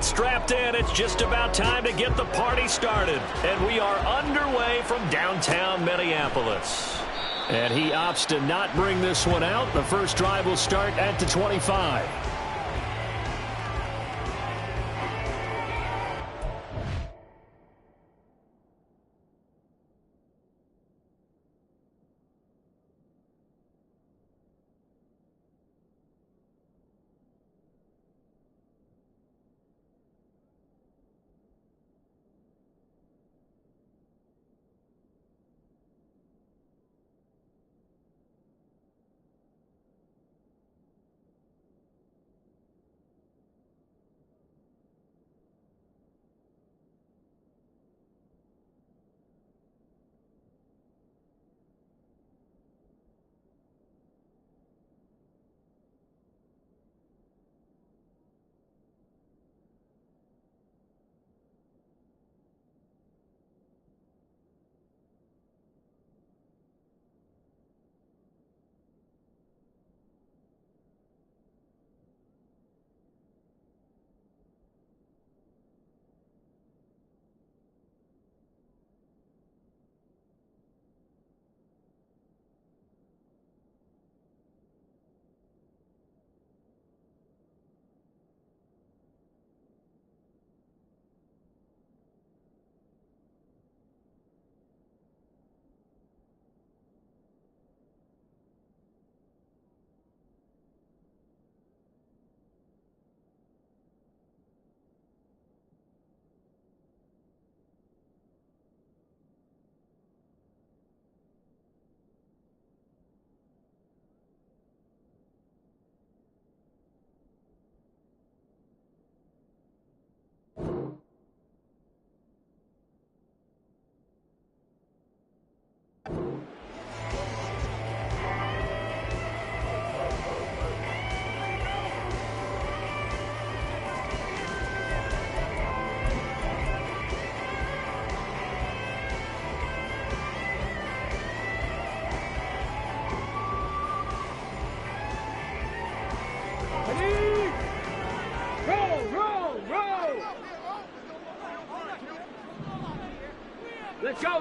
get strapped in. It's just about time to get the party started. And we are underway from downtown Minneapolis. And he opts to not bring this one out. The first drive will start at the 25.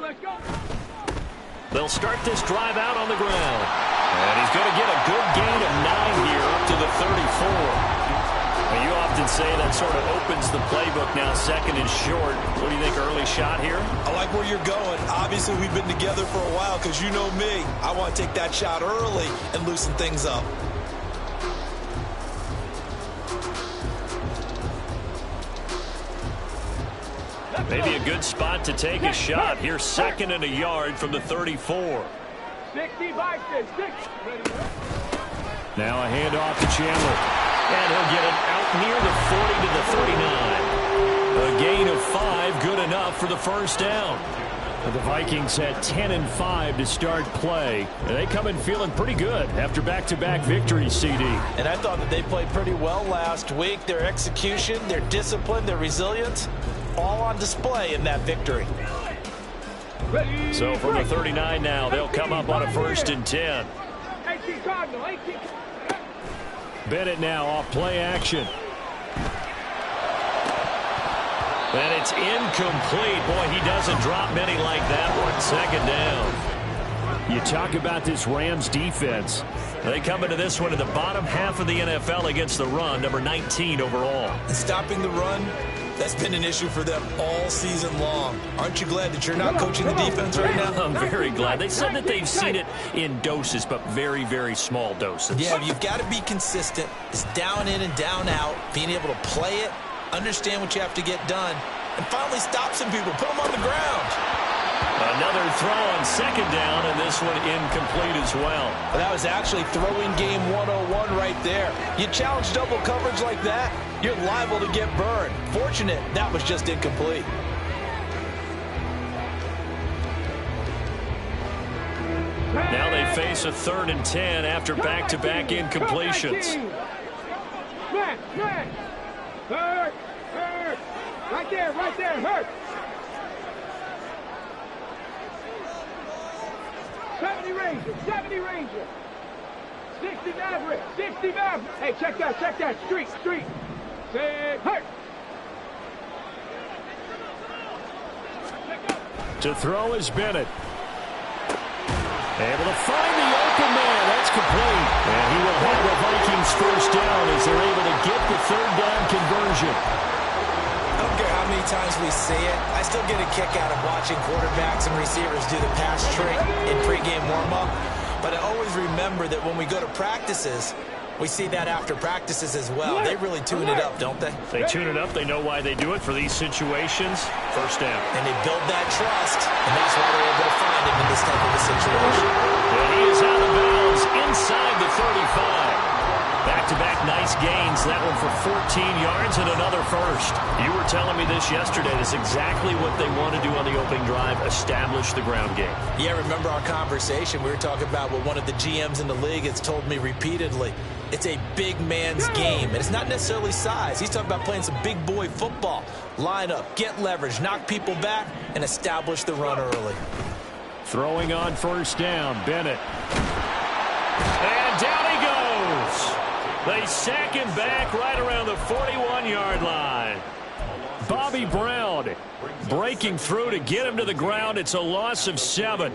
Let's go. They'll start this drive out on the ground. And he's going to get a good gain of 9 here up to the 34. Well, you often say that sort of opens the playbook now, second and short. What do you think, early shot here? I like where you're going. Obviously, we've been together for a while because you know me. I want to take that shot early and loosen things up. Maybe a good spot to take a shot. Here's second and a yard from the 34. 65, 6. Now a handoff to Chandler. And he'll get it out near the 40 to the 39. A gain of 5, good enough for the first down. The Vikings had 10 and 5 to start play. And they come in feeling pretty good after back-to-back victories, CD. And I thought that they played pretty well last week. Their execution, their discipline, their resilience, all on display in that victory. So from the 39 now, they'll come up on a 1st and 10. Bennett now off play action. And it's incomplete. Boy, he doesn't drop many like that one. 2nd down. You talk about this Rams defense. They come into this one in the bottom half of the NFL against the run, number 19 overall. And stopping the run, that's been an issue for them all season long. Aren't you glad that you're not coaching the defense right now? I'm very glad. They said that they've seen it in doses, but very, very small doses. Yeah, you've got to be consistent. It's down in and down out, being able to play it, understand what you have to get done, and finally stop some people, put them on the ground. Another throw on 2nd down, and this one incomplete as well. That was actually throwing game 101 right there. You challenge double coverage like that, you're liable to get burned. Fortunate that was just incomplete. Now they face a 3rd and 10 after back-to-back incompletions. Hurt. Right there, hurt. 70 Ranger. 60 Maverick. Hey, check that. Street. Say, hurt. To throw is Bennett. Able to find the open man. That's complete. And he will have the Vikings first down as they're able to get the third down conversion. I don't care how many times we see it. I still get a kick out of watching quarterbacks and receivers do the pass trick in pregame warm-up. But I always remember that when we go to practices, we see that after practices as well. They really tune it up, don't they? They tune it up. They know why they do it for these situations. First down. And they build that trust, and that's why they're able to find him in this type of a situation. And he is out of bounds inside the 35. Back-to-back nice gains. That one for 14 yards and another first. You were telling me this yesterday. That's exactly what they want to do on the opening drive, establish the ground game. Yeah, remember our conversation? We were talking about what one of the GMs in the league has told me repeatedly. It's a big man's game, and it's not necessarily size. He's talking about playing some big boy football. Line up, get leverage, knock people back, and establish the run early. Throwing on first down, Bennett. And down he goes. They sack him back right around the 41-yard line. Bobby Brown breaking through to get him to the ground. It's a loss of 7.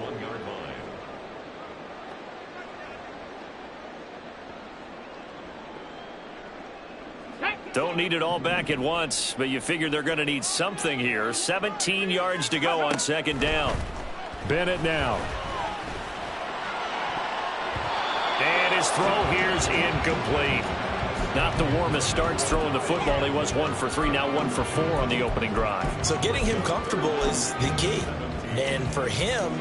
Don't need it all back at once, but you figure they're going to need something here. 17 yards to go on second down. Bennett now. And his throw here's incomplete. Not the warmest starts throwing the football. He was 1 for 3, now 1 for 4 on the opening drive. So getting him comfortable is the key. And for him,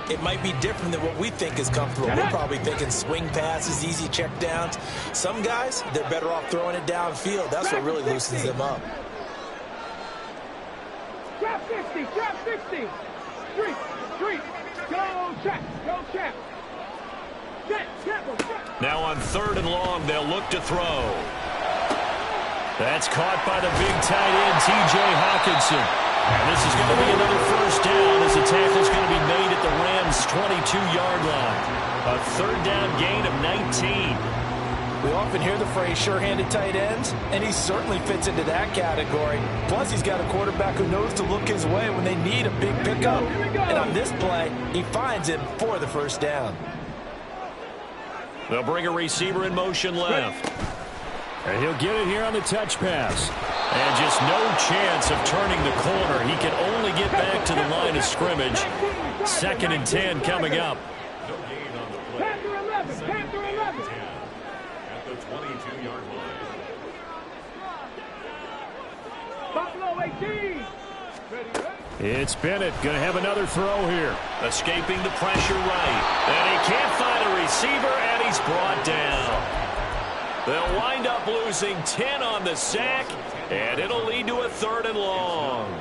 it might be different than what we think is comfortable. We're probably thinking swing passes, easy check downs. Some guys, they're better off throwing it downfield. That's what really loosens them up. Trap 60, trap 60. Street, street. Go check, go check. Now on 3rd and long, they'll look to throw. That's caught by the big tight end, T.J. Hawkinson. And this is going to be another first down as the tackle's going to be made at the Rams' 22-yard line. A 3rd down gain of 19. We often hear the phrase sure-handed tight ends, and he certainly fits into that category. Plus, he's got a quarterback who knows to look his way when they need a big pickup. And on this play, he finds him for the first down. They'll bring a receiver in motion left. And he'll get it here on the touch pass. And just no chance of turning the corner. He can only get back to the line of scrimmage. 2nd and 10 coming up. Panther 11, Panther 11. At the 22-yard line. Buffalo 18. It's Bennett going to have another throw here. Escaping the pressure right. And he can't find a receiver, and he's brought down. They'll wind up losing 10 on the sack, and it'll lead to a 3rd and long.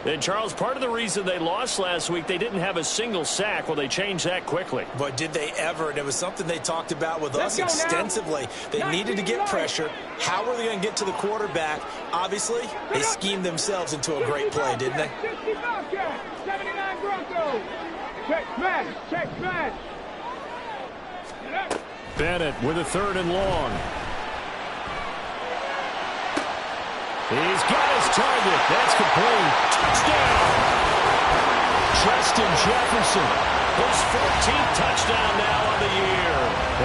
And, Charles, part of the reason they lost last week, they didn't have a single sack. Well, they changed that quickly. But did they ever? And it was something they talked about with us extensively. They needed to get pressure. How were they going to get to the quarterback? Obviously, they schemed themselves into a great play, didn't they? 79 Broncos. Check smash, check smash. Bennett with a 3rd and long. He's got his target. That's complete. Touchdown. Justin Jefferson. His 14th touchdown now on the year.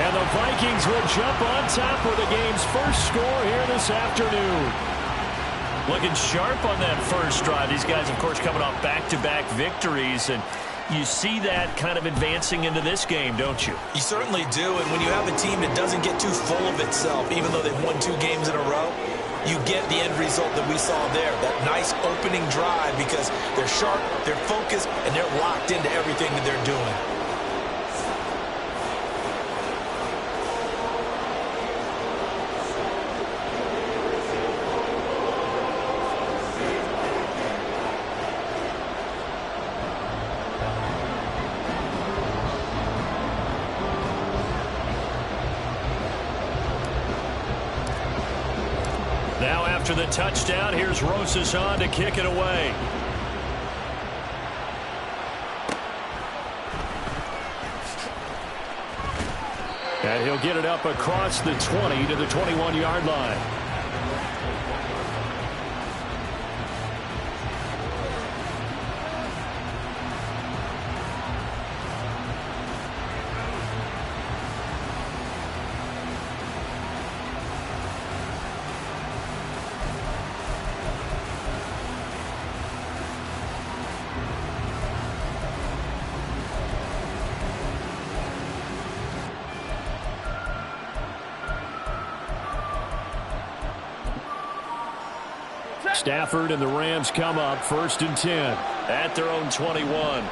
And the Vikings will jump on top with the game's first score here this afternoon. Looking sharp on that first drive. These guys, of course, coming off back-to-back victories. And you see that kind of advancing into this game, don't you? You certainly do. And when you have a team that doesn't get too full of itself, even though they've won 2 games in a row, you get the end result that we saw there, that nice opening drive, because they're sharp, they're focused, and they're locked into everything that they're doing. Now after the touchdown, here's Rosas on to kick it away. And he'll get it up across the 20 to the 21-yard line. Stafford and the Rams come up 1st and 10 at their own 21.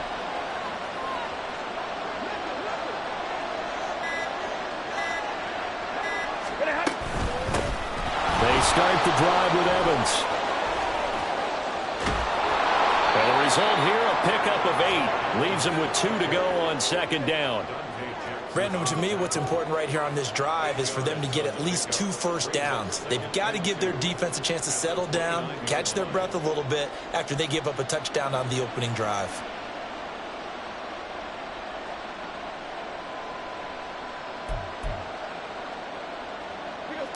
They start the drive with Evans. And the result here, a pickup of 8. Leaves them with 2 to go on 2nd down. Brandon, to me, what's important right here on this drive is for them to get at least 2 first downs. They've got to give their defense a chance to settle down, catch their breath a little bit after they give up a touchdown on the opening drive.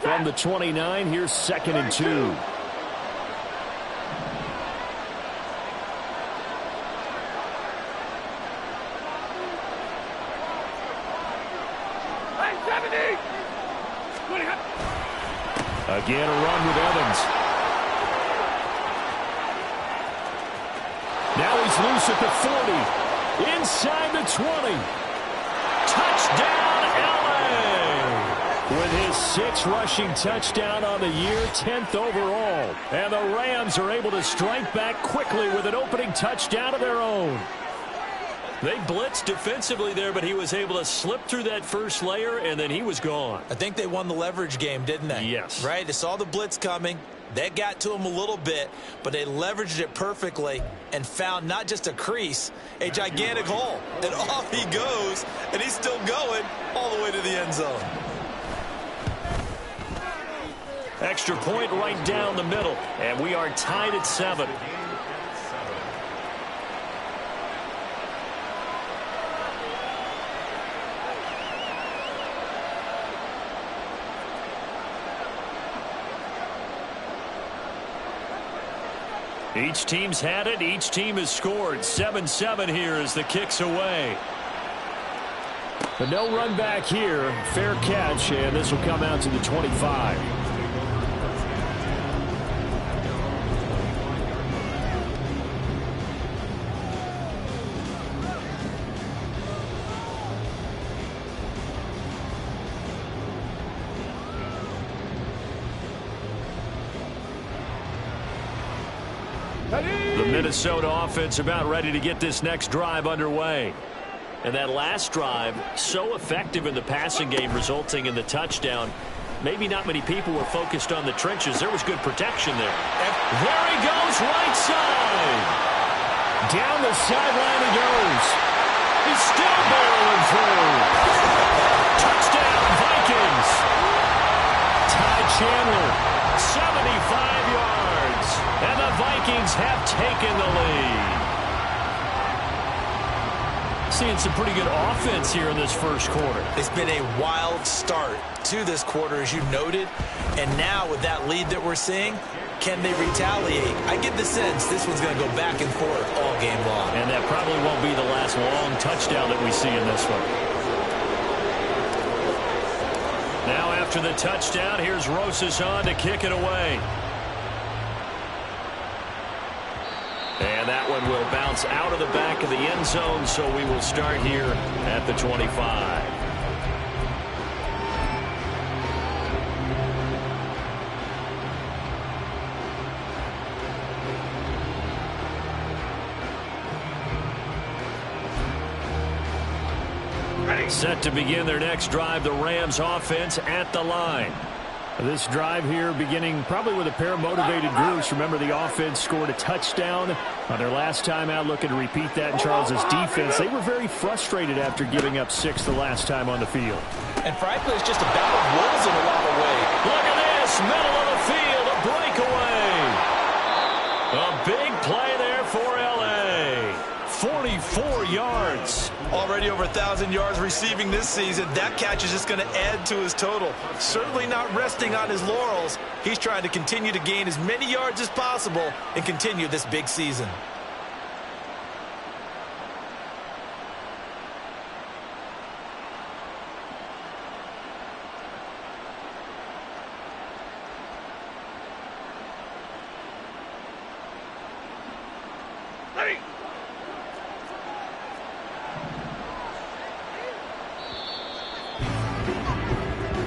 From the 29, here's 2nd and 2. Again, a run with Evans. Now he's loose at the 40. Inside the 20. Touchdown, LA! With his 6th rushing touchdown on the year, 10th overall. And the Rams are able to strike back quickly with an opening touchdown of their own. They blitzed defensively there, but he was able to slip through that first layer, and then he was gone. I think they won the leverage game, didn't they? Yes. Right? They saw the blitz coming. That got to him a little bit, but they leveraged it perfectly and found not just a crease, a gigantic hole. And off he goes, and he's still going all the way to the end zone. Extra point right down the middle, and we are tied at 7. Each team's had it. Each team has scored. 7-7 here as the kick's away. But no run back here. Fair catch, and this will come out to the 25. The Minnesota offense about ready to get this next drive underway. And that last drive, so effective in the passing game, resulting in the touchdown. Maybe not many people were focused on the trenches. There was good protection there. And there he goes, right side. Down the sideline he goes. He's still barreling through. Touchdown, Vikings. Ty Chandler, 75 yards. And the Vikings have taken the lead. Seeing some pretty good offense here in this first quarter. It's been a wild start to this quarter, as you noted. And now with that lead that we're seeing, can they retaliate? I get the sense this one's going to go back and forth all game long. And that probably won't be the last long touchdown that we see in this one. Now after the touchdown, here's Rosas on to kick it away. And that one will bounce out of the back of the end zone, so we will start here at the 25. Set to begin their next drive, the Rams offense at the line. This drive here beginning probably with a pair of motivated groups. Remember, the offense scored a touchdown on their last time out, looking to repeat that in Charles's defense. They were very frustrated after giving up 6 the last time on the field. And frankly, it's just a battle of wills in a lot of ways. Look at this, middle of the field, a breakaway. A big play there for LA. 44 yards. Already over 1,000 yards receiving this season. That catch is just going to add to his total. Certainly not resting on his laurels. He's trying to continue to gain as many yards as possible and continue this big season.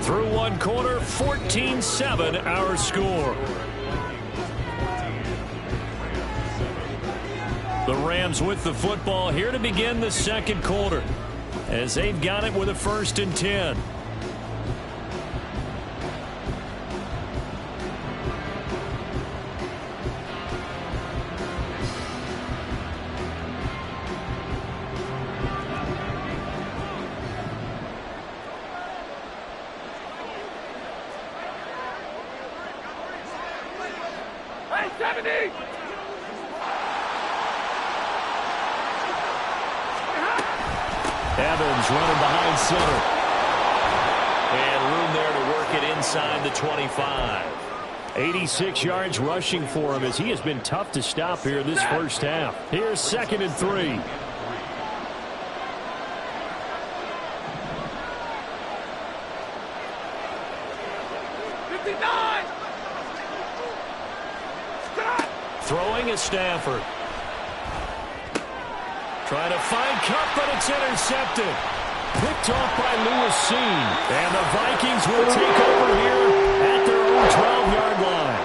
Through one quarter, 14-7 our score. The Rams with the football here to begin the second quarter, as they've got it with a 1st and 10. Hey, 70! Evans running behind center. And room there to work it inside the 25. 86 yards rushing for him as he has been tough to stop here this first half. Here's 2nd and 3. Throwing is Stafford. Trying to find Kupp, but it's intercepted. Picked off by Lewis Cine. And the Vikings will take over here at their own 12-yard line.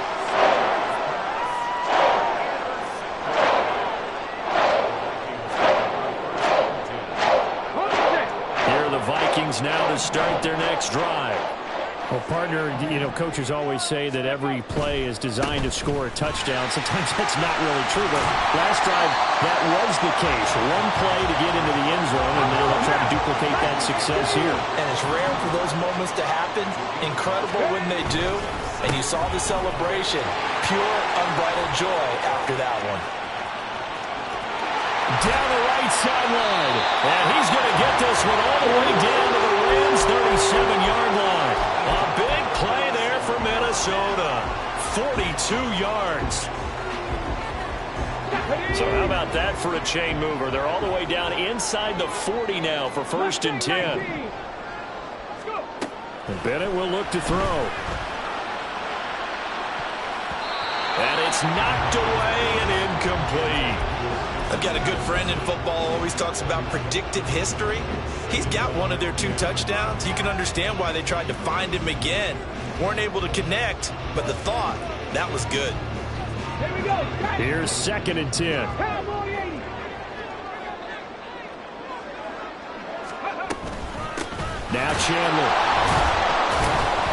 Here are the Vikings now to start their next drive. Well, partner, coaches always say that every play is designed to score a touchdown. Sometimes that's not really true, but last drive, that was the case. One play to get into the end zone, and now they'll try to duplicate that success here. And it's rare for those moments to happen. Incredible when they do. And you saw the celebration. Pure, unbridled joy after that one. Down the right sideline. And he's going to get this one all the way down to the Rams' 37-yard line. A big play there for Minnesota. 42 yards. So how about that for a chain mover? They're all the way down inside the 40 now for 1st and 10. And Bennett will look to throw. And it's knocked away and incomplete. I've got a good friend in football, always talks about predictive history. He's got one of their 2 touchdowns. You can understand why they tried to find him again. Weren't able to connect, but the thought, that was good. Here we go. Here's 2nd and 10. Cowboy 80. Now Chandler.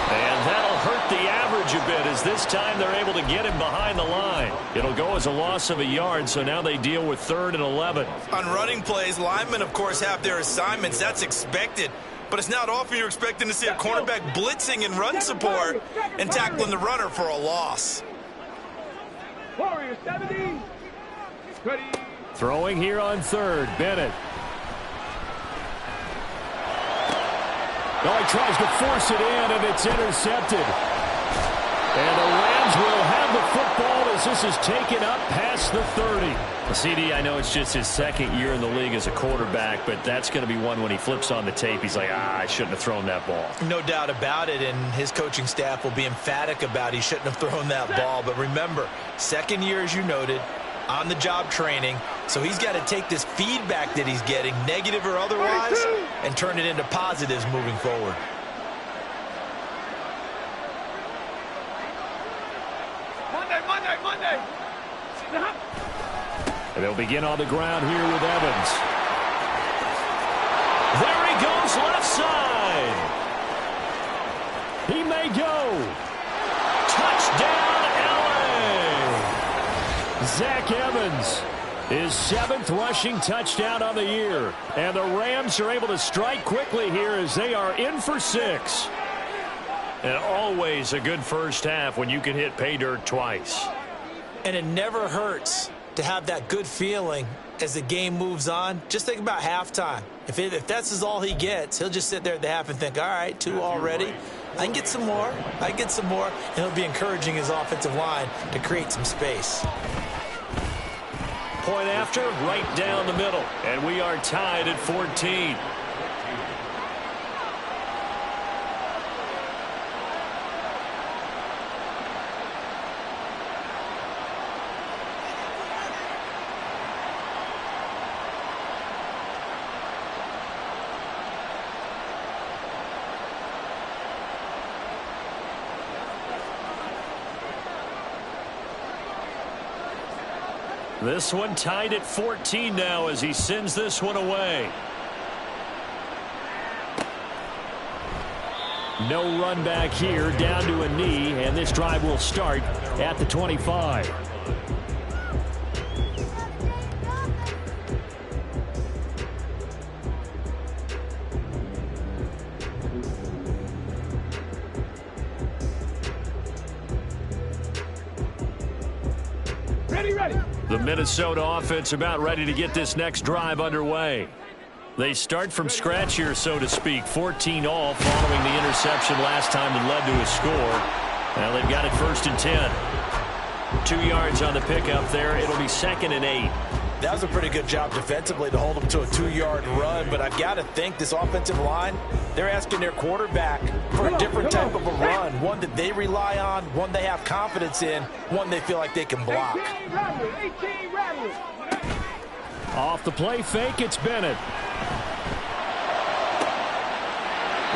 And that'll hurt the average a bit as this time they're able to get him behind the line. It'll go as a loss of a yard, so now they deal with 3rd and 11. On running plays, linemen, of course, have their assignments. That's expected. But it's not often you're expecting to see a cornerback blitzing and run support and tackling the runner for a loss. Warriors 70. Ready. Throwing here on 3rd, Bennett. Oh, he tries to force it in, and it's intercepted. And the Rams will have the football as this is taken up past the 30. Well, CD, I know it's just his 2nd year in the league as a quarterback, but that's going to be one when he flips on the tape. He's like, I shouldn't have thrown that ball. No doubt about it, and his coaching staff will be emphatic about he shouldn't have thrown that ball. But remember, 2nd year, as you noted, on-the-job training. So he's got to take this feedback that he's getting, negative or otherwise, and turn it into positives moving forward. Monday. And they'll begin on the ground here with Evans. There he goes left side. He may go. Touchdown, LA. Zach Evans, his 7th rushing touchdown on the year. And the Rams are able to strike quickly here as they are in for 6. And always a good first half when you can hit pay dirt twice. And it never hurts to have that good feeling as the game moves on. Just think about halftime. If that's all he gets, he'll just sit there at the half and think, all right, 2 already. I can get some more. And he'll be encouraging his offensive line to create some space. Point after, right down the middle. And we are tied at 14. This one tied at 14 now as he sends this one away. No run back here, down to a knee, and this drive will start at the 25. Ready. The Minnesota offense about ready to get this next drive underway. They start from scratch here, so to speak. 14 all following the interception last time that led to a score. Now they've got it 1st and 10. 2 yards on the pickup there. It'll be 2nd and 8. That was a pretty good job defensively to hold them to a 2-yard run, but I've got to think this offensive line, they're asking their quarterback for a different type of a run, one that they rely on, one they have confidence in, one they feel like they can block. 18 rattle. Off the play fake, it's Bennett.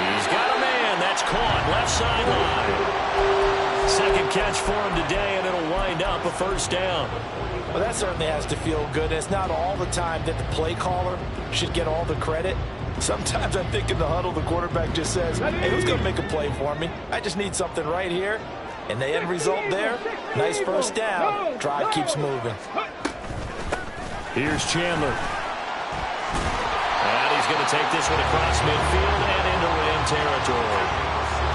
He's got a man. That's caught. Left sideline. Second catch for him today, and it'll wind up a 1st down. Well, that certainly has to feel good. It's not all the time that the play caller should get all the credit. Sometimes I think in the huddle, the quarterback just says, hey, who's going to make a play for me? I just need something right here. And the end result there, nice 1st down. Drive keeps moving. Here's Chandler. And he's going to take this one across midfield and into Ram territory.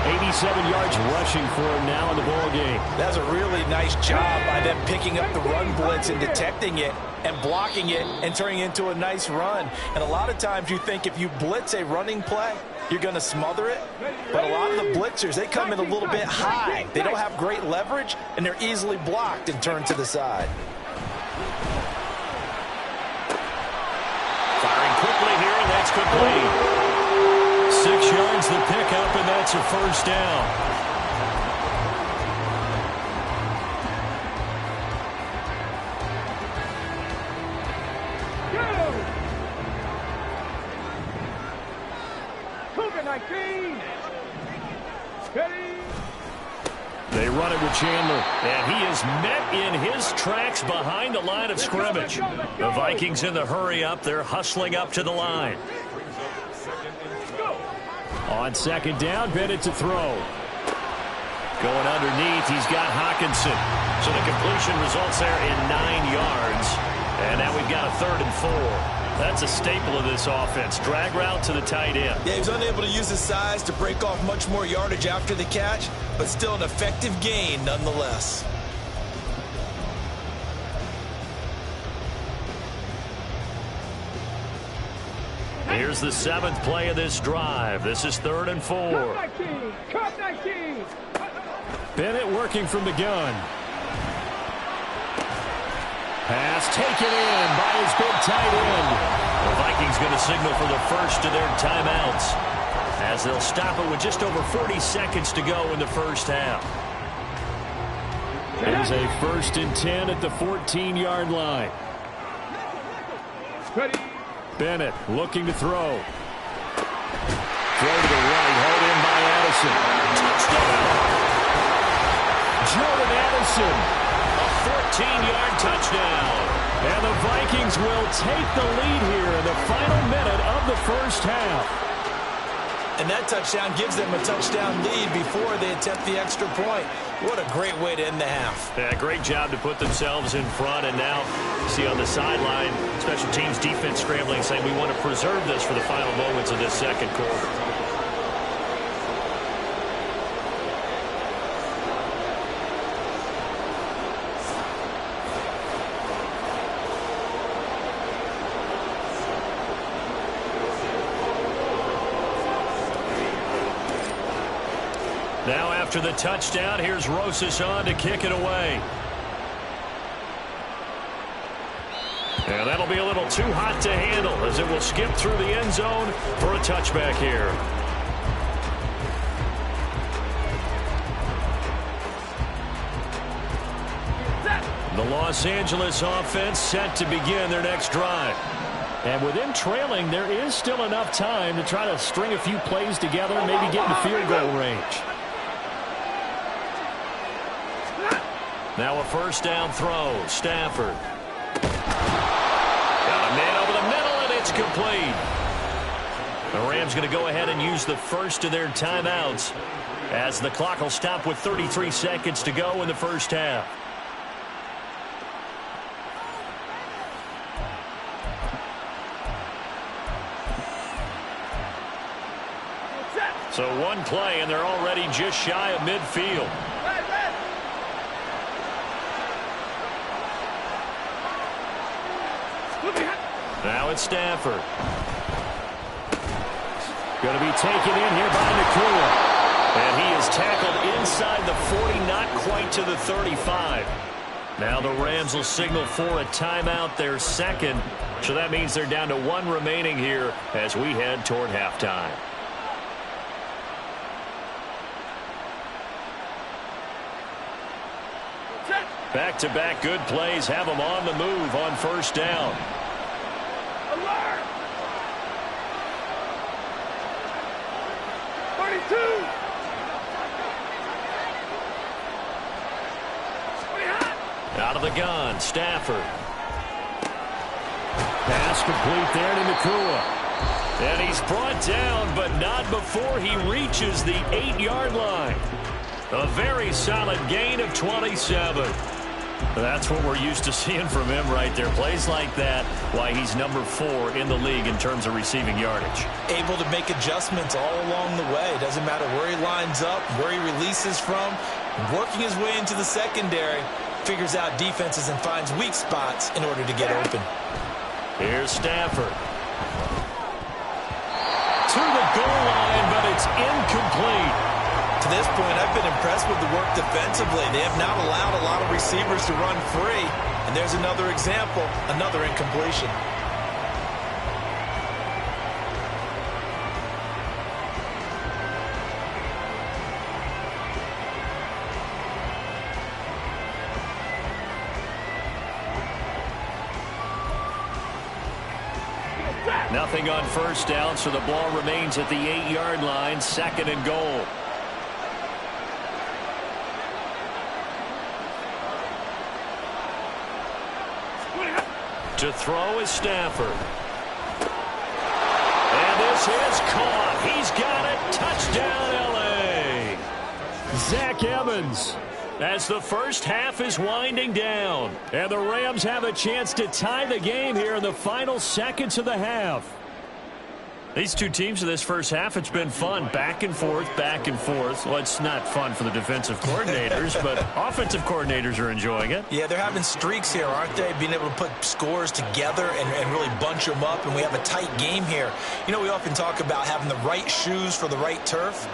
87 yards rushing for him now in the ball game. That's a really nice job by them picking up the run blitz and detecting it and blocking it and turning it into a nice run. And a lot of times you think if you blitz a running play, you're going to smother it. But a lot of the blitzers, they come in a little bit high. They don't have great leverage, and they're easily blocked and turned to the side. Firing quickly here, and that's complete. 6 yards the pickup, and that's a 1st down. Cougar 19. Ready. They run it with Chandler, and he is met in his tracks behind the line of scrimmage. The Vikings in the hurry up. They're hustling up to the line. On 2nd down, Bennett to throw. Going underneath, he's got Hockenson. So the completion results there in 9 yards. And now we've got a 3rd and 4. That's a staple of this offense. Drag route to the tight end. Yeah, he was unable to use his size to break off much more yardage after the catch, but still an effective gain nonetheless. Here's the 7th play of this drive. This is 3rd and 4. Cut 19. Bennett working from the gun. Pass taken in by his big tight end. The Vikings going to signal for the first of their timeouts as they'll stop it with just over 40 seconds to go in the 1st half. Here's a 1st and 10 at the 14-yard line. Ready. Bennett looking to throw. Throw to the right, hauled in by Addison. Touchdown! Jordan Addison, a 14-yard touchdown. And the Vikings will take the lead here in the final minute of the 1st half. And that touchdown gives them a touchdown lead before they attempt the extra point. What a great way to end the half. Yeah, great job to put themselves in front. And now, see on the sideline, special teams defense scrambling, saying we want to preserve this for the final moments of this 2nd quarter. Now after the touchdown, here's Rosas on to kick it away. And that'll be a little too hot to handle as it will skip through the end zone for a touchback here. The Los Angeles offense set to begin their next drive. And with them trailing, there is still enough time to try to string a few plays together and maybe get in the field goal range. Now a 1st down throw. Stafford. complete. The Rams going to go ahead and use the first of their timeouts as the clock will stop with 33 seconds to go in the first half. So one play, and they're already just shy of midfield. Now it's Stafford. Going to be taken in here by Nacua. And he is tackled inside the 40, not quite to the 35. Now the Rams will signal for a timeout, their second. So that means they're down to one remaining here as we head toward halftime. Back-to-back good plays have them on the move on first down. Alert! 32! Out of the gun, Stafford. Pass complete there to Nacua. And he's brought down, but not before he reaches the 8-yard line. A very solid gain of 27. That's what we're used to seeing from him right there. Plays like that, why he's number 4 in the league in terms of receiving yardage. Able to make adjustments all along the way. Doesn't matter where he lines up, where he releases from. Working his way into the secondary, figures out defenses and finds weak spots in order to get open. Here's Stafford. To the goal line, but it's incomplete. To this point, I've been impressed with the work defensively. They have not allowed a lot of receivers to run free. And there's another example, another incompletion. Nothing on first down, so the ball remains at the 8-yard line, second and goal. To throw is Stafford. And this is caught. He's got it. Touchdown, L.A. Zach Evans. As the first half is winding down. And the Rams have a chance to tie the game here in the final seconds of the half. These two teams in this first half, it's been fun. Back and forth, back and forth. Well, it's not fun for the defensive coordinators, but offensive coordinators are enjoying it. Yeah, they're having streaks here, aren't they? Being able to put scores together and really bunch them up, and we have a tight game here. You know, we often talk about having the right shoes for the right turf.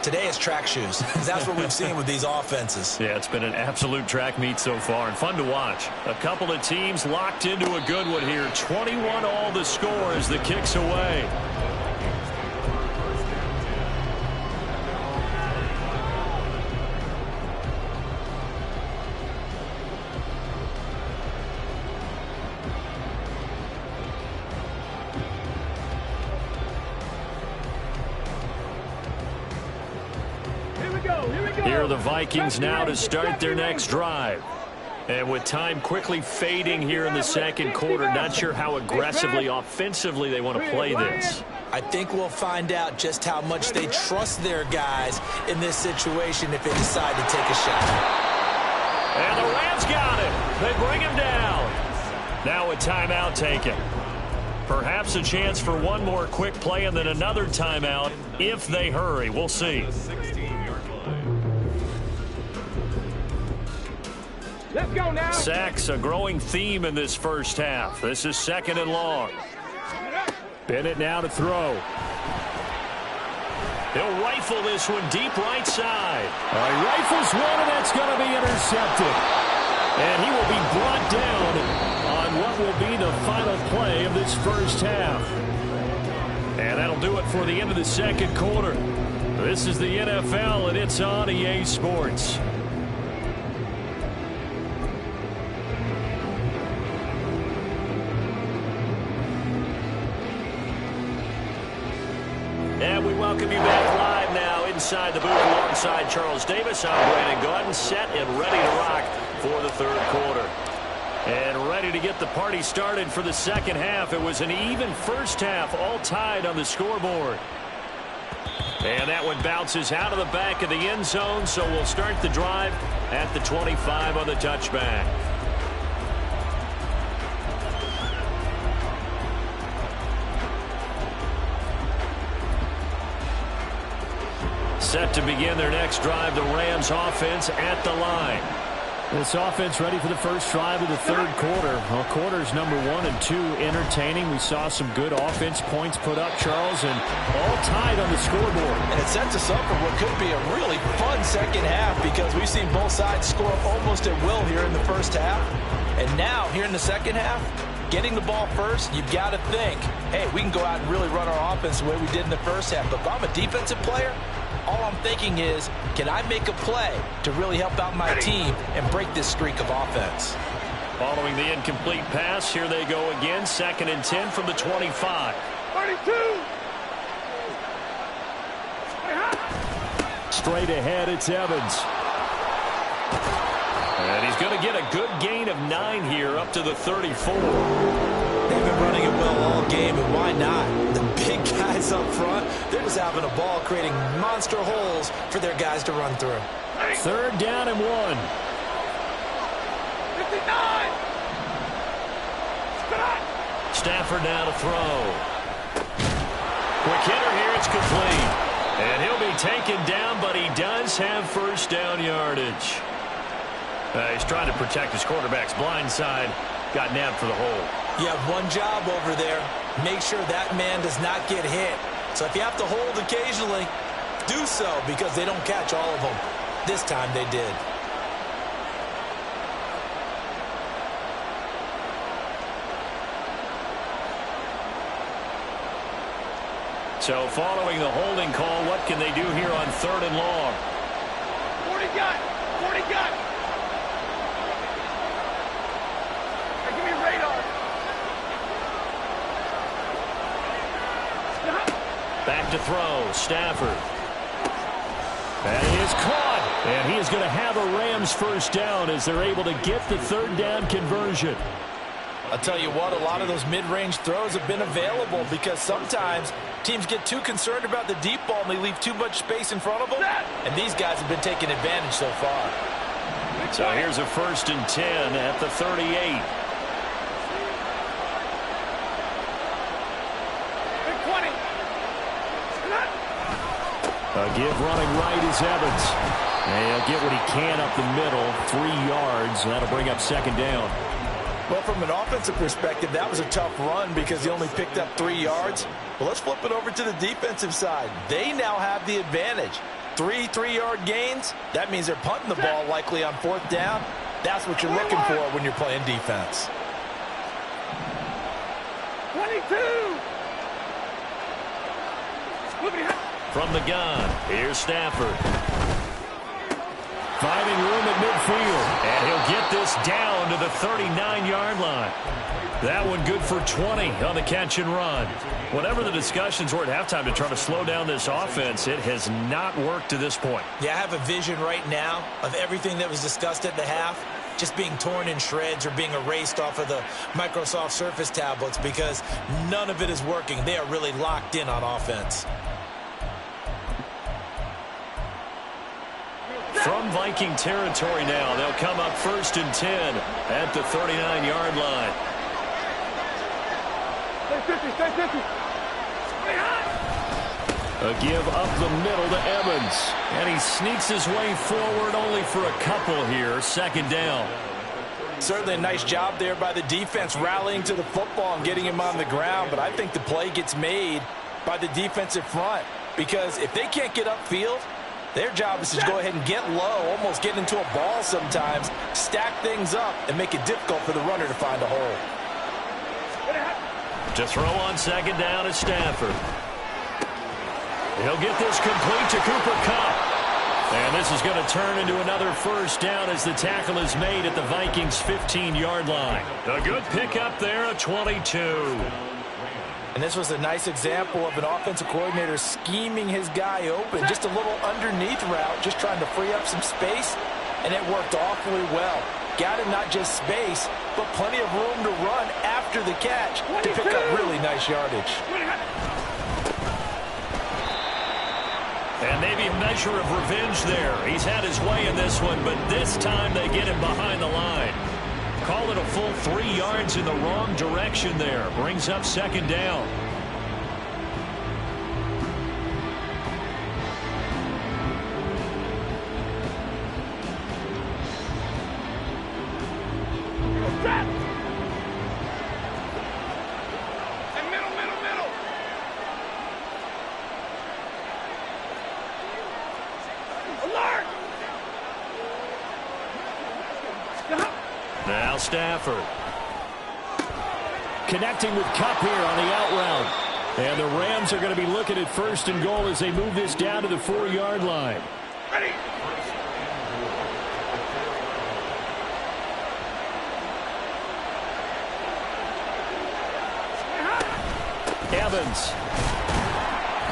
Today is track shoes. That's what we've seen with these offenses. Yeah, it's been an absolute track meet so far and fun to watch. A couple of teams locked into a good one here. 21-all the score as the kick's away. Here are the Vikings now to start their next drive. And with time quickly fading here in the second quarter, not sure how aggressively, offensively they want to play this. I think we'll find out just how much they trust their guys in this situation if they decide to take a shot. And the Rams got it. They bring him down. Now a timeout taken. Perhaps a chance for one more quick play and then another timeout if they hurry. We'll see. Let's go now. Sacks, a growing theme in this first half. This is second and long. Bennett now to throw. He'll rifle this one deep right side. He rifles one, and that's going to be intercepted. And he will be brought down on what will be the final play of this first half. And that'll do it for the end of the second quarter. This is the NFL, and it's on EA Sports. And we welcome you back live now inside the booth alongside Charles Davis. I'm Brandon Gaudin, set and ready to rock for the third quarter. And ready to get the party started for the second half. It was an even first half, all tied on the scoreboard. And that one bounces out of the back of the end zone, so we'll start the drive at the 25 on the touchback. Set to begin their next drive, the Rams offense at the line. This offense ready for the first drive of the third quarter. Well, quarters number 1 and 2 entertaining. We saw some good offense points put up, Charles, and all tied on the scoreboard. And it sets us up for what could be a really fun second half because we've seen both sides score almost at will here in the first half. And now, here in the second half, getting the ball first, you've got to think, hey, we can go out and really run our offense the way we did in the first half. But if I'm a defensive player, all I'm thinking is, can I make a play to really help out my team and break this streak of offense? Following the incomplete pass, here they go again. 2nd and 10 from the 25. 32. Straight ahead, it's Evans. And he's going to get a good gain of 9 here up to the 34. They've been running it well all game, and why not? The big guys up front, they're just having a ball, creating monster holes for their guys to run through. 3rd down and 1. 59. Stafford now to throw. Quick hitter here, it's complete. And he'll be taken down, but he does have first down yardage. He's trying to protect his quarterback's blind side. Got nabbed for the hole. You have one job over there. Make sure that man does not get hit. So if you have to hold occasionally, do so because they don't catch all of them. This time they did. So following the holding call, what can they do here on 3rd and long? 40 gun. 40 gun. Hey, give me radar. Back to throw, Stafford. And he is caught. And he is going to have a Rams first down as they're able to get the 3rd down conversion. I'll tell you what, a lot of those mid-range throws have been available because sometimes teams get too concerned about the deep ball and they leave too much space in front of them. And these guys have been taking advantage so far. So here's a 1st and 10 at the 38. A give running right is Evans. And he'll get what he can up the middle, 3 yards. And that'll bring up 2nd down. Well, from an offensive perspective, that was a tough run because he only picked up 3 yards. But let's flip it over to the defensive side. They now have the advantage. 3 3-yard gains. That means they're punting the ball likely on 4th down. That's what you're looking for when you're playing defense. 22. From the gun, here's Stafford. Finding room at midfield. And he'll get this down to the 39-yard line. That one good for 20 on the catch and run. Whatever the discussions were at halftime to try to slow down this offense, it has not worked to this point. Yeah, I have a vision right now of everything that was discussed at the half just being torn in shreds or being erased off of the Microsoft Surface tablets because none of it is working. They are really locked in on offense. From Viking territory now, they'll come up 1st and 10 at the 39-yard line. Stay 50. A give up the middle to Evans. And he sneaks his way forward only for a couple here. 2nd down. Certainly a nice job there by the defense rallying to the football and getting him on the ground. But I think the play gets made by the defensive front because if they can't get upfield, their job is to go ahead and get low, almost get into a ball sometimes, stack things up, and make it difficult for the runner to find a hole. To throw on 2nd down is Stafford. He'll get this complete to Cooper Kupp. And this is going to turn into another first down as the tackle is made at the Vikings' 15-yard line. A good pickup there, a 22. And this was a nice example of an offensive coordinator scheming his guy open. Just a little underneath route, just trying to free up some space, and it worked awfully well. got him not just space, but plenty of room to run after the catch to pick up really nice yardage. And maybe a measure of revenge there. He's had his way in this one, but this time they get him behind the line. Call it a full 3 yards in the wrong direction there. Brings up second down. Now Stafford. Connecting with Kupp here on the out route. And the Rams are going to be looking at 1st and goal as they move this down to the 4-yard line. Ready. Evans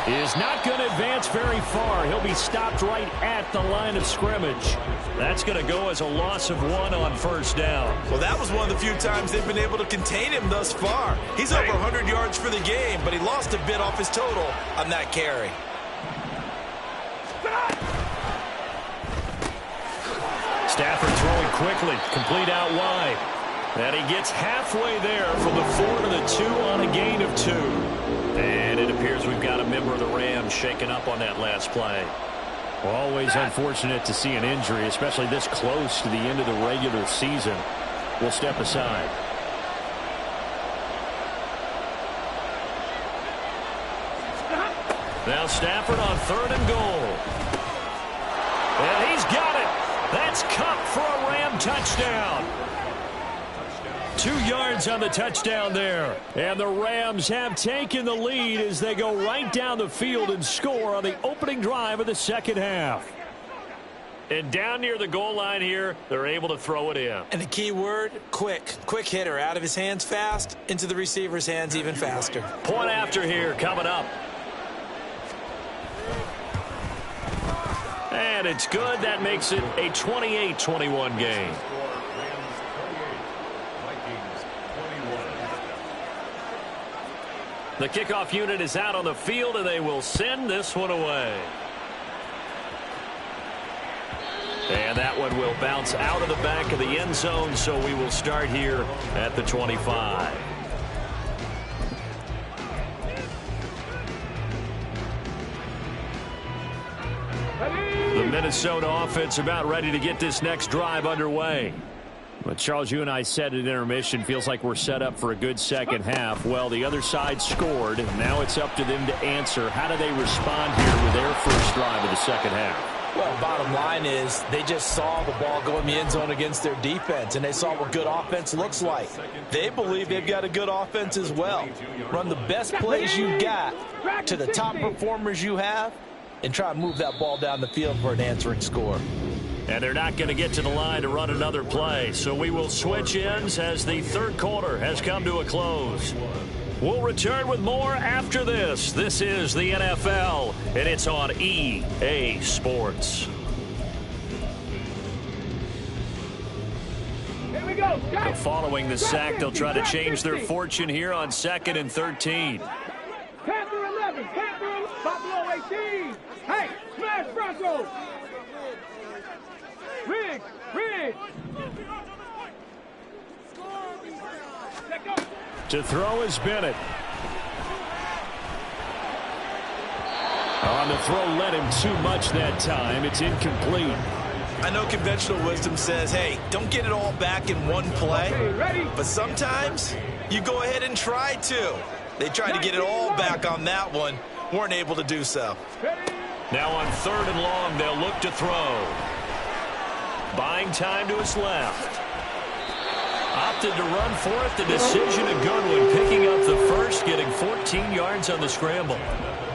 is not going to advance very far. He'll be stopped right at the line of scrimmage. That's going to go as a loss of 1 on 1st down. Well, that was one of the few times they've been able to contain him thus far. He's over 100 yards for the game, but he lost a bit off his total on that carry. Stafford throwing quickly, complete out wide. And he gets halfway there from the 4 to the 2 on a gain of 2. And it appears we've got a member of the Rams shaken up on that last play. Always unfortunate to see an injury, especially this close to the end of the regular season. We'll step aside. Now Stafford on 3rd and goal. And he's got it. That's Kupp for a Ram touchdown. 2 yards on the touchdown there. And the Rams have taken the lead as they go right down the field and score on the opening drive of the second half. And down near the goal line here, they're able to throw it in. And the key word, quick. Quick hitter. Out of his hands fast, into the receiver's hands even faster. Point after here coming up. And it's good. That makes it a 28-21 game. The kickoff unit is out on the field, and they will send this one away. And that one will bounce out of the back of the end zone, so we will start here at the 25. The Minnesota offense about ready to get this next drive underway. But Charles, you and I said at intermission, feels like we're set up for a good second half. Well, the other side scored. Now it's up to them to answer. How do they respond here with their first drive of the second half? Well, bottom line is they just saw the ball go in the end zone against their defense, and they saw what good offense looks like. They believe they've got a good offense as well. Run the best plays you've got to the top performers you have, and try to move that ball down the field for an answering score. And they're not going to get to the line to run another play. So we will switch ends as the third quarter has come to a close. We'll return with more after this. This is the NFL, and it's on EA Sports. Here we go. Following the sack, they'll try to change their fortune here on 2nd and 13. Panther 11, Panther Buffalo 18. Hey, smash Broncos. Riggs. To throw is Bennett. On the throw, led him too much that time. It's incomplete. I know conventional wisdom says, hey, don't get it all back in one play. Okay, ready? But sometimes you go ahead and try to. They tried to get it all back on that one. Weren't able to do so. Now on 3rd and long, they'll look to throw. Buying time to his left. Opted to run for it. The decision a good one. Picking up the first, getting 14 yards on the scramble.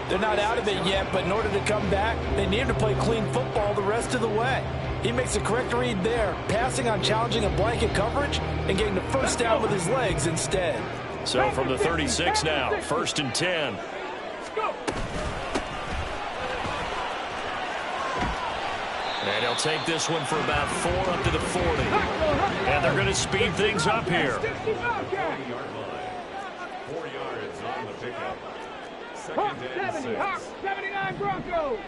They're not out of it yet, but in order to come back, they need to play clean football the rest of the way. He makes the correct read there, passing on challenging a blanket coverage and getting the first down with his legs instead. So from the 36 now, 1st and 10. And he'll take this one for about 4 up to the 40. And they're going to speed things up here. 40-yard line. 4 yards on the pickup. Second and 6. 79 Broncos.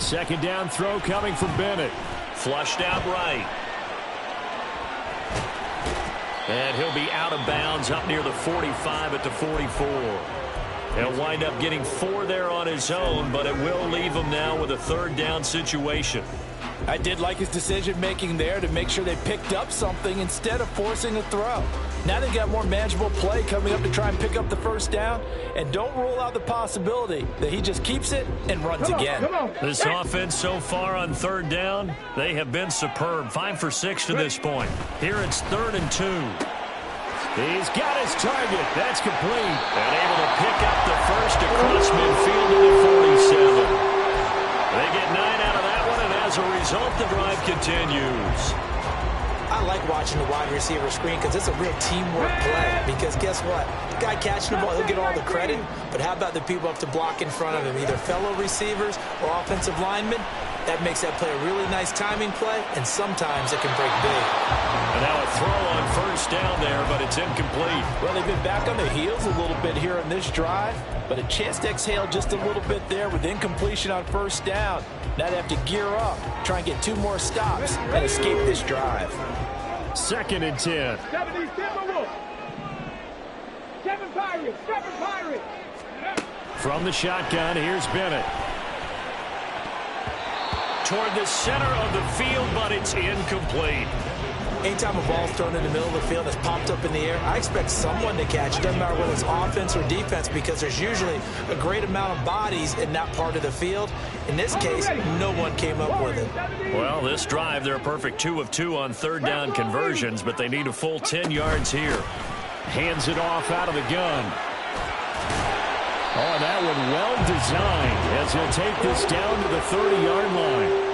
Second down throw coming from Bennett. Flushed out right. And he'll be out of bounds up near the 45 at the 44. He'll wind up getting 4 there on his own, but it will leave him now with a third down situation. I did like his decision-making there to make sure they picked up something instead of forcing a throw. Now they've got more manageable play coming up to try and pick up the first down, and don't rule out the possibility that he just keeps it and runs again. This offense so far on third down, they have been superb. 5 for 6 to this point. Here it's 3rd and 2. He's got his target. That's complete. And able to pick up the first across midfield to the 47. They get 9 out of that one, and as a result, the drive continues. I like watching the wide receiver screen because it's a real teamwork play. Because guess what? The guy catching the ball, he'll get all the credit. But how about the people up to block in front of him, either fellow receivers or offensive linemen? That makes that play a really nice timing play, and sometimes it can break big. And now a throw on first down there, but it's incomplete. Well, they've been back on their heels a little bit here in this drive, but a chance to exhale just a little bit there with incompletion on first down. Now they have to gear up, try and get 2 more stops, and escape this drive. 2nd and 10. 70 Timberwolves. 7 Pirates. 7 Pirates. From the shotgun, here's Bennett. Toward the center of the field, but it's incomplete. Anytime a ball's thrown in the middle of the field that's popped up in the air, I expect someone to catch it. Doesn't matter whether it's offense or defense, because there's usually a great amount of bodies in that part of the field. In this case, no one came up with it. Well, this drive, they're a perfect 2 of 2 on third down conversions, but they need a full 10 yards here. Hands it off out of the gun. Oh, that one well designed as he'll take this down to the 30-yard line.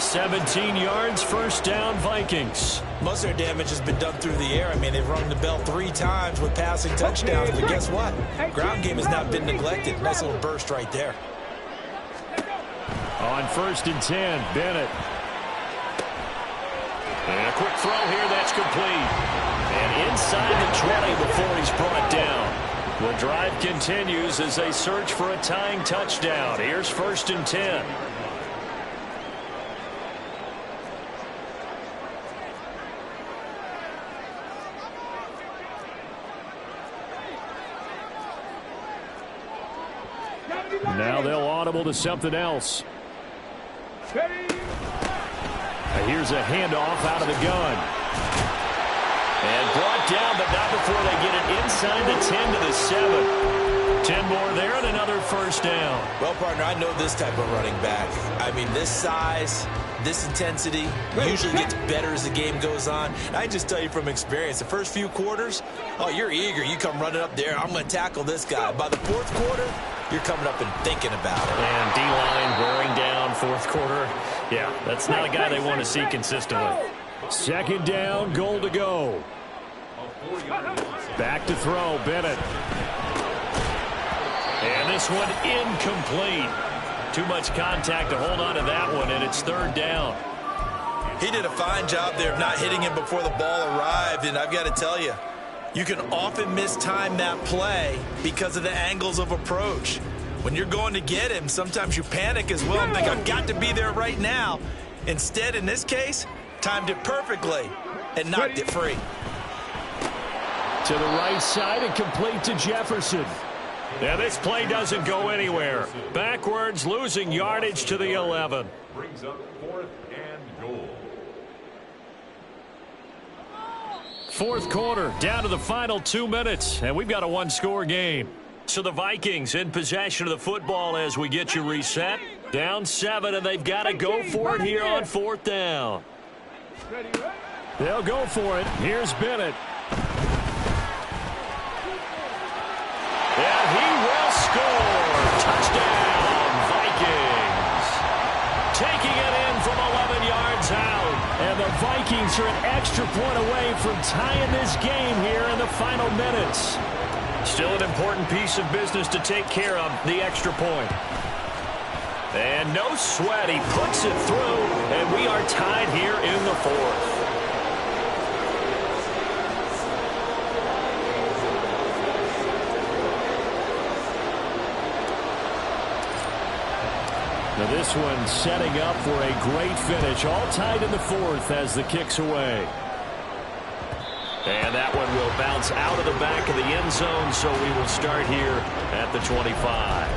17 yards, first down, Vikings. Most of their damage has been done through the air. I mean, they've rung the bell 3 times with passing touchdowns, but guess what? Ground game has not been neglected. Nice little burst right there. On 1st and 10, Bennett. And a quick throw here, that's complete. And inside the 20 before he's brought down. The drive continues as they search for a tying touchdown. Here's 1st and 10. Now they'll audible to something else. Here's a handoff out of the gun. And brought down, but not before they get it inside the 10 to the 7. 10 more there and another first down. Well, partner, I know this type of running back. I mean, this size, this intensity usually gets better as the game goes on. And I just tell you from experience, the first few quarters, oh, you're eager. You come running up there, I'm going to tackle this guy. By the 4th quarter, you're coming up and thinking about it. And D-line wearing down 4th quarter. Yeah, that's not a guy they want to see consistently. 2nd down, goal to go. Back to throw, Bennett. And this one incomplete. Too much contact to hold on to that one, and it's 3rd down. He did a fine job there of not hitting him before the ball arrived, and I've got to tell you, you can often mistime that play because of the angles of approach. When you're going to get him, sometimes you panic as well and think, I've got to be there right now. Instead, in this case, timed it perfectly and knocked it free. To the right side and complete to Jefferson. Yeah, this play doesn't go anywhere. Backwards, losing yardage to the 11. Brings up 4th and goal. 4th quarter, down to the final 2 minutes, and we've got a 1-score game. So the Vikings in possession of the football as we get you reset. Down 7, and they've got to go for it here on 4th down. They'll go for it. Here's Bennett. And he will score. Touchdown, Vikings. Taking it in from 11 yards out. And the Vikings are an extra point away from tying this game here in the final minutes. Still an important piece of business to take care of, the extra point. And no sweat, he puts it through, and we are tied here in the fourth. Now this one setting up for a great finish. All tied in the fourth as the kick's away. And that one will bounce out of the back of the end zone, so we will start here at the 25.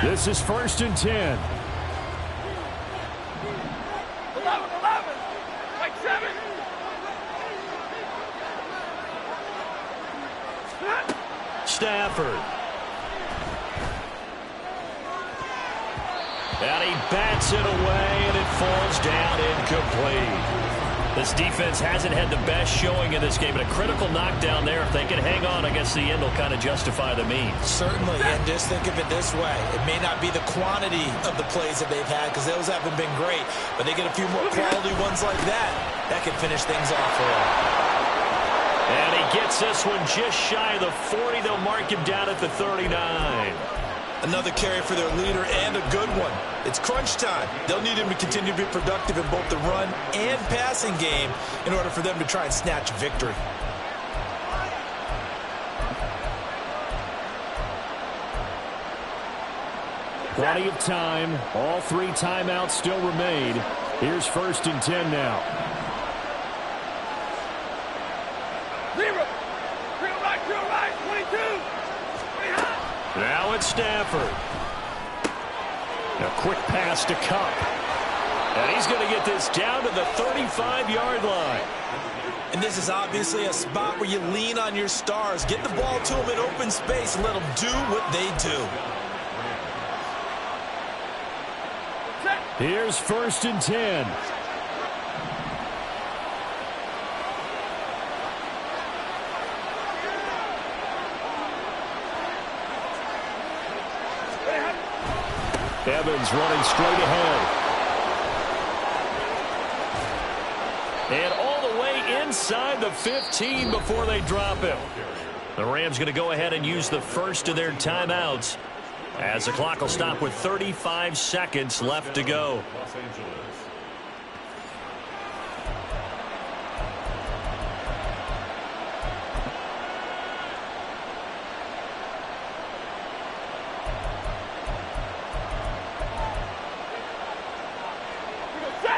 This is 1st and 10. 11, like 7. Stafford. And he bats it away, and it falls down incomplete. This defense hasn't had the best showing in this game, but a critical knockdown there. If they can hang on, I guess the end will kind of justify the means. Certainly, and just think of it this way. It may not be the quantity of the plays that they've had, because those haven't been great, but they get a few more quality ones like that. That can finish things off for them. And he gets this one just shy of the 40. They'll mark him down at the 39. Another carry for their leader, and a good one. It's crunch time. They'll need him to continue to be productive in both the run and passing game in order for them to try and snatch victory. Plenty of time. All 3 timeouts still remain. Here's 1st and 10 now. 0. Drill right, 22. Now it's Stafford. A quick pass to Kupp. And he's going to get this down to the 35-yard line. And this is obviously a spot where you lean on your stars. Get the ball to them in open space and let them do what they do. Here's 1st and 10. Evans running straight ahead. And all the way inside the 15 before they drop him. The Rams going to go ahead and use the first of their timeouts, as the clock will stop with 35 seconds left to go. Los Angeles.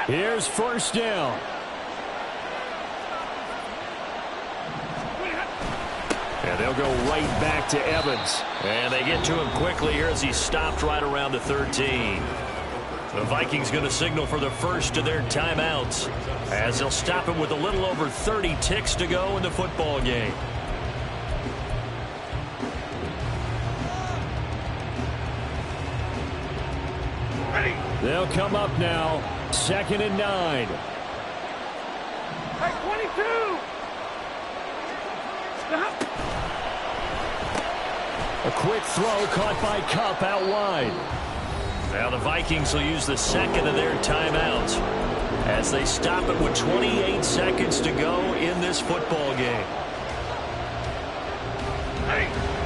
Here's 1st down. And they'll go right back to Evans. And they get to him quickly here as he stopped right around the 13. The Vikings going to signal for the first of their timeouts, as they'll stop him with a little over 30 ticks to go in the football game. They'll come up now. 2nd and 9. Hey, 22. A quick throw caught by Kupp out wide. Now the Vikings will use the second of their timeouts as they stop it with 28 seconds to go in this football game.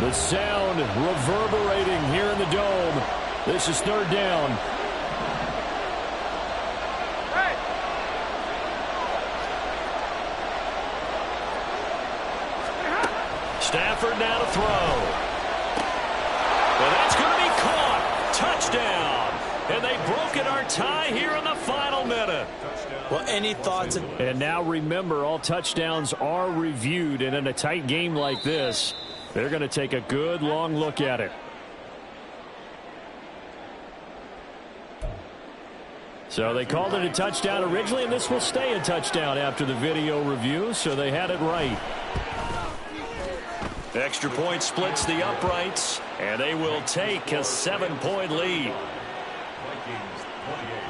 The sound reverberating here in the dome. This is 3rd down. Stafford now to throw. And that's going to be caught. Touchdown. And they've broken our tie here in the final minute. Well, any thoughts? And now remember, all touchdowns are reviewed. And in a tight game like this, they're going to take a good long look at it. So they called it a touchdown originally, and this will stay a touchdown after the video review, so they had it right. Extra point splits the uprights, and they will take a 7-point lead. Vikings 28.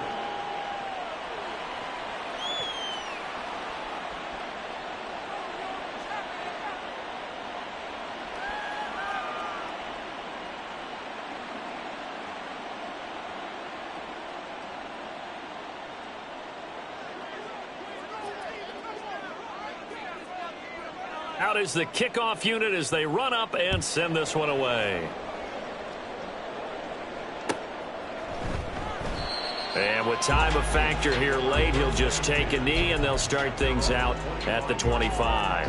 Out is the kickoff unit as they run up and send this one away. And with time a factor here late, he'll just take a knee, and they'll start things out at the 25.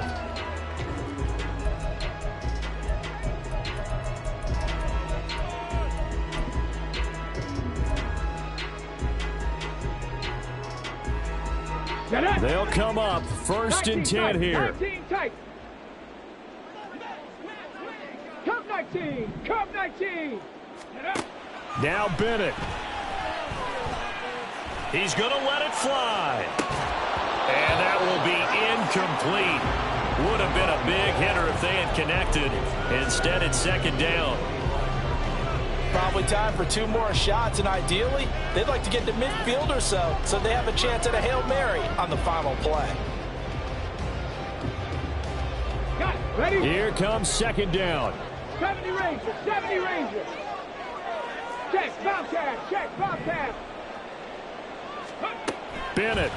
They'll come up first and 10 here. 19 tight. Come 19. Come 19. Now Bennett. He's going to let it fly. And that will be incomplete. Would have been a big hitter if they had connected. Instead, it's second down. Probably time for 2 more shots, and ideally, they'd like to get to midfield or so they have a chance at a Hail Mary on the final play. Got it. Ready? Here comes second down. 70 Rangers. 70 Rangers. Check. Bobcat. Check. Bobcat. Bennett.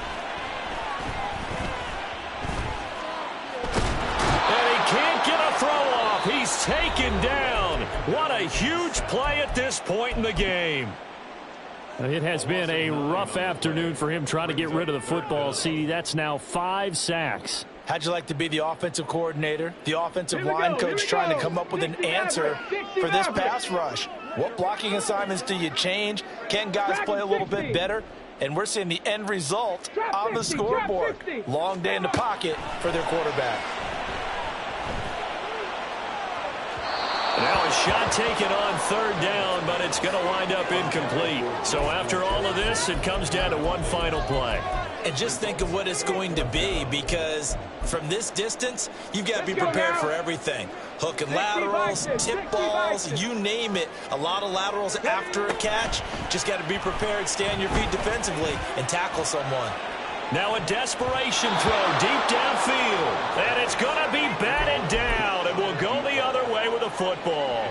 And he can't get a throw off. He's taken down. What a huge play at this point in the game. It has been a rough afternoon for him trying to get rid of the football. See, that's now 5 sacks. How'd you like to be the offensive coordinator, the offensive line coach trying to come up with an answer for this pass rush? What blocking assignments do you change? Can guys play a little bit better? And we're seeing the end result on the scoreboard. Long day in the pocket for their quarterback. Now a shot taken on third down, but it's going to wind up incomplete. So after all of this, it comes down to one final play. And just think of what it's going to be, because from this distance, you've got to be prepared for everything. Hook and laterals, tip balls, you name it. A lot of laterals after a catch. Just got to be prepared, stay on your feet defensively, and tackle someone. Now a desperation throw deep downfield. And it's going to be batted down, and will go the other way with a football.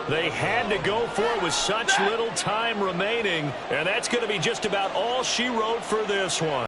They had to go for it with such little time remaining, and that's going to be just about all she wrote for this one.